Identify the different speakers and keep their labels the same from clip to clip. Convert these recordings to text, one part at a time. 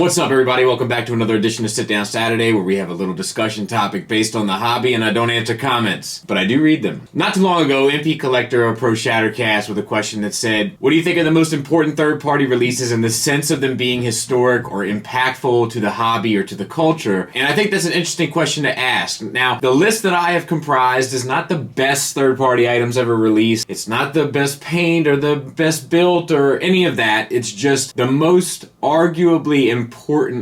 Speaker 1: What's up, everybody? Welcome back to another edition of Sit Down Saturday, where we have a little discussion topic based on the hobby, and I don't answer comments, but I do read them. Not too long ago, MP Collector approached Shattercast with a question that said, what do you think are the most important third-party releases in the sense of them being historic or impactful to the hobby or to the culture? And I think that's an interesting question to ask. Now, the list that I have comprised is not the best third-party items ever released. It's not the best paint or the best built or any of that. It's just the most arguably important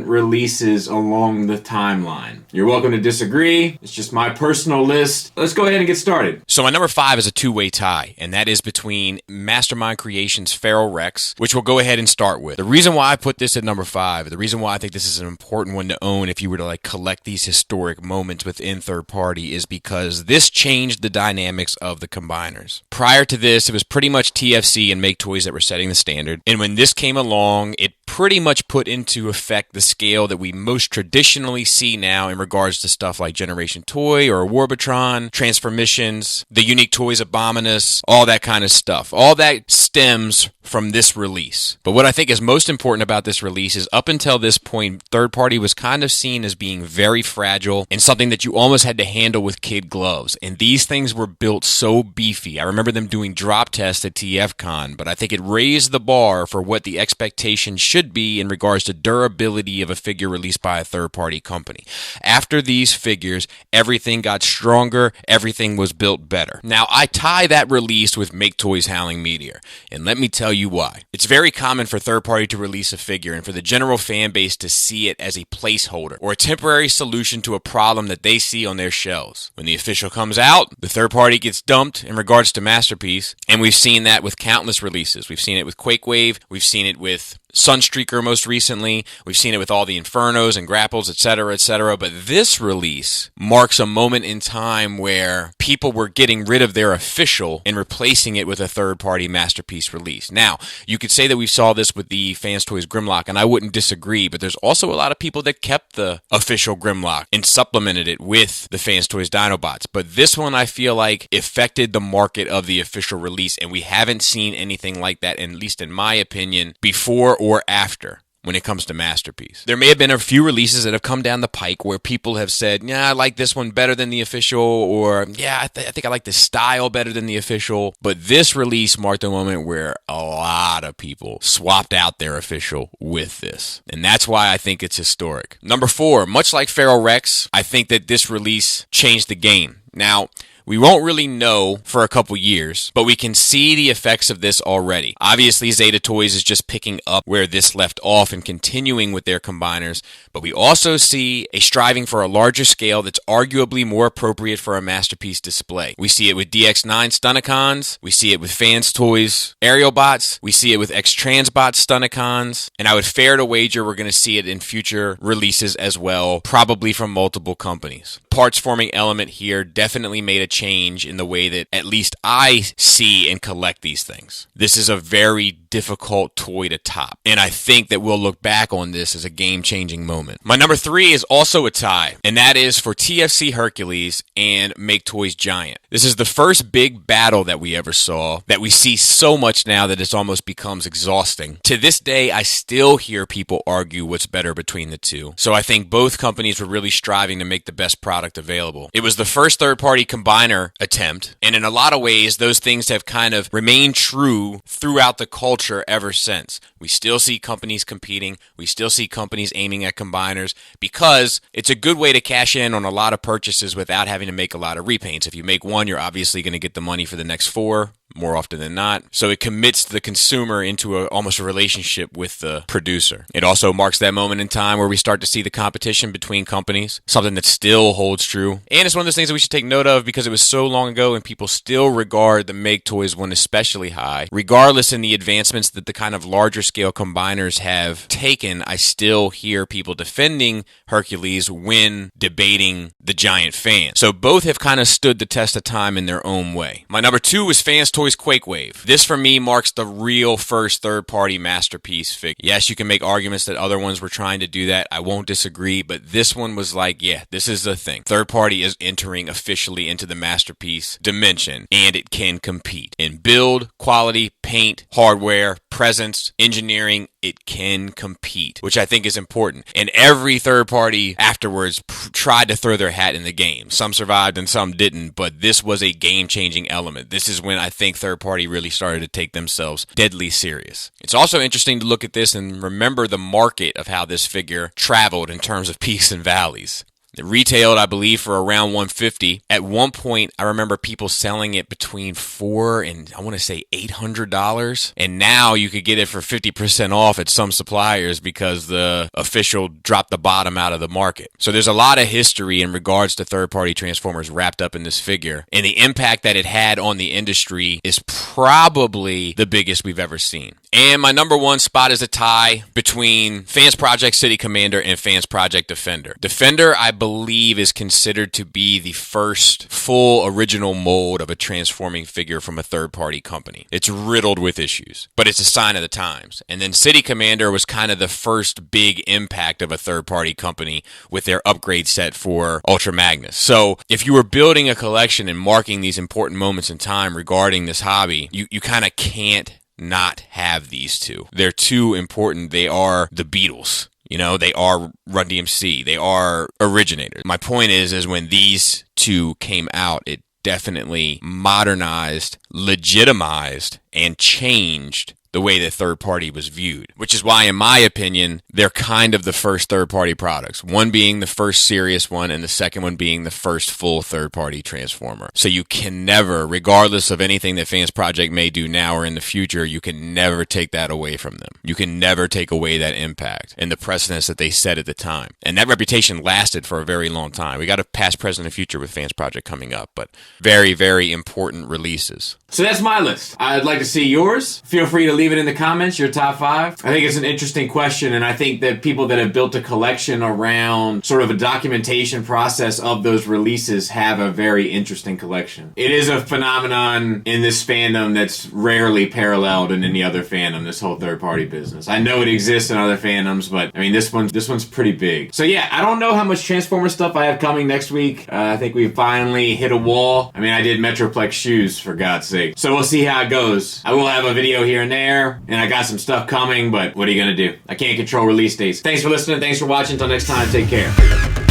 Speaker 1: releases along the timeline. You're welcome to disagree. It's just my personal list. Let's go ahead and get started.
Speaker 2: So my number 5 is a two-way tie, and that is between Mastermind Creations' Feral Rex, which we'll go ahead and start with. The reason why I put this at number 5, the reason why I think this is an important one to own if you were to collect these historic moments within third party is because this changed the dynamics of the combiners. Prior to this, it was pretty much TFC and Make Toys that were setting the standard, and when this came along, it pretty much put into effect the scale that we most traditionally see now in regards to stuff like Generation Toy or Warbitron, Transformissions, the Unique Toys Abominus, all that kind of stuff. All that stems from this release. But what I think is most important about this release is up until this point, third party was kind of seen as being very fragile and something that you almost had to handle with kid gloves. And these things were built so beefy. I remember them doing drop tests at TFCon, but I think it raised the bar for what the expectation should be in regards to durability of a figure released by a third-party company. After these figures, everything got stronger, everything was built better. Now, I tie that release with Make Toys Howling Meteor, and let me tell you why. It's very common for third-party to release a figure and for the general fan base to see it as a placeholder or a temporary solution to a problem that they see on their shelves. When the official comes out, the third-party gets dumped in regards to Masterpiece, and we've seen that with countless releases. We've seen it with Quake Wave, we've seen it with Sunstreaker most recently. We've seen it with all the Infernos and Grapples, etc., etc. But this release marks a moment in time where people were getting rid of their official and replacing it with a third-party Masterpiece release. Now, you could say that we saw this with the Fans Toys Grimlock, and I wouldn't disagree, but there's also a lot of people that kept the official Grimlock and supplemented it with the Fans Toys Dinobots. But this one, I feel like, affected the market of the official release, and we haven't seen anything like that, at least in my opinion, before or after when it comes to Masterpiece. There may have been a few releases that have come down the pike where people have said, yeah, I like this one better than the official, or yeah, I think I like the style better than the official. But this release marked a moment where a lot of people swapped out their official with this. And that's why I think it's historic. Number 4, much like Feral Rex, I think that this release changed the game. Now, we won't really know for a couple years, but we can see the effects of this already. Obviously, Zeta Toys is just picking up where this left off and continuing with their combiners, but we also see a striving for a larger scale that's arguably more appropriate for a Masterpiece display. We see it with DX9 Stunticons, we see it with Fans Toys Aerial Bots, we see it with X-Transbot Stunticons, and I would fare to wager we're going to see it in future releases as well, probably from multiple companies. Parts forming element here definitely made a change in the way that at least I see and collect these things. This is a very difficult toy to top, and I think that we'll look back on this as a game-changing moment. My number 3 is also a tie, and that is for TFC Hercules and Make Toys Giant. This is the first big battle that we ever saw, that we see so much now that it almost becomes exhausting. To this day, I still hear people argue what's better between the two, so I think both companies were really striving to make the best product available. It was the first third-party combiner attempt, and in a lot of ways, those things have kind of remained true throughout the culture ever since. We still see companies competing, we still see companies aiming at combiners, because it's a good way to cash in on a lot of purchases without having to make a lot of repaints. If you make one, you're obviously going to get the money for the next 4. More often than not. So it commits the consumer into almost a relationship with the producer. It also marks that moment in time where we start to see the competition between companies, something that still holds true. And it's one of those things that we should take note of because it was so long ago and people still regard the Make Toys one especially high. Regardless in the advancements that the kind of larger scale combiners have taken, I still hear people defending Hercules when debating the Giant Fan. So both have kind of stood the test of time in their own way. My number 2 is Fans Toys Toys Quake Wave. This for me marks the real first third-party masterpiece figure. Yes, you can make arguments that other ones were trying to do that. I won't disagree, but this one was like, yeah, this is the thing. Third party is entering officially into the masterpiece dimension, and it can compete in build, quality, paint, hardware, presence, engineering. It can compete, which I think is important. And every third party afterwards tried to throw their hat in the game. Some survived and some didn't, but this was a game-changing element. This is when I think third party really started to take themselves deadly serious. It's also interesting to look at this and remember the market of how this figure traveled in terms of peaks and valleys. It retailed, I believe, for around $150. At one point, I remember people selling it between $400 and I want to say $800. And now you could get it for 50% off at some suppliers because the official dropped the bottom out of the market. So there's a lot of history in regards to third-party Transformers wrapped up in this figure. And the impact that it had on the industry is probably the biggest we've ever seen. And my number one spot is a tie between Fans Project City Commander and Fans Project Defender. Defender, I believe, is considered to be the first full original mold of a transforming figure from a third-party company. It's riddled with issues, but it's a sign of the times. And then City Commander was kind of the first big impact of a third-party company with their upgrade set for Ultra Magnus. So if you were building a collection and marking these important moments in time regarding this hobby, you kind of can't not have these two. They're too important. They are the Beatles. You know, they are Run DMC. They are originators. My point is when these two came out, it definitely modernized, legitimized, and changed the way that third party was viewed, which is why, in my opinion, they're kind of the first third party products. One being the first serious one, and the second one being the first full third party Transformer. So you can never, regardless of anything that Fans Project may do now or in the future, you can never take that away from them. You can never take away that impact and the precedence that they set at the time. And that reputation lasted for a very long time. We got a past, present, and future with Fans Project coming up, but very, very important releases.
Speaker 1: So that's my list. I'd like to see yours. Feel free to leave it in the comments, your top 5. I think it's an interesting question, and I think that people that have built a collection around sort of a documentation process of those releases have a very interesting collection. It is a phenomenon in this fandom that's rarely paralleled in any other fandom, this whole third-party business. I know it exists in other fandoms, but I mean, this one's pretty big. So yeah, I don't know how much Transformer stuff I have coming next week. I think we finally hit a wall. I mean, I did Metroplex shoes, for God's sake. So we'll see how it goes. I will have a video here and there, and I got some stuff coming, but what are you gonna do? I can't control release dates. Thanks for listening. Thanks for watching. Until next time, take care.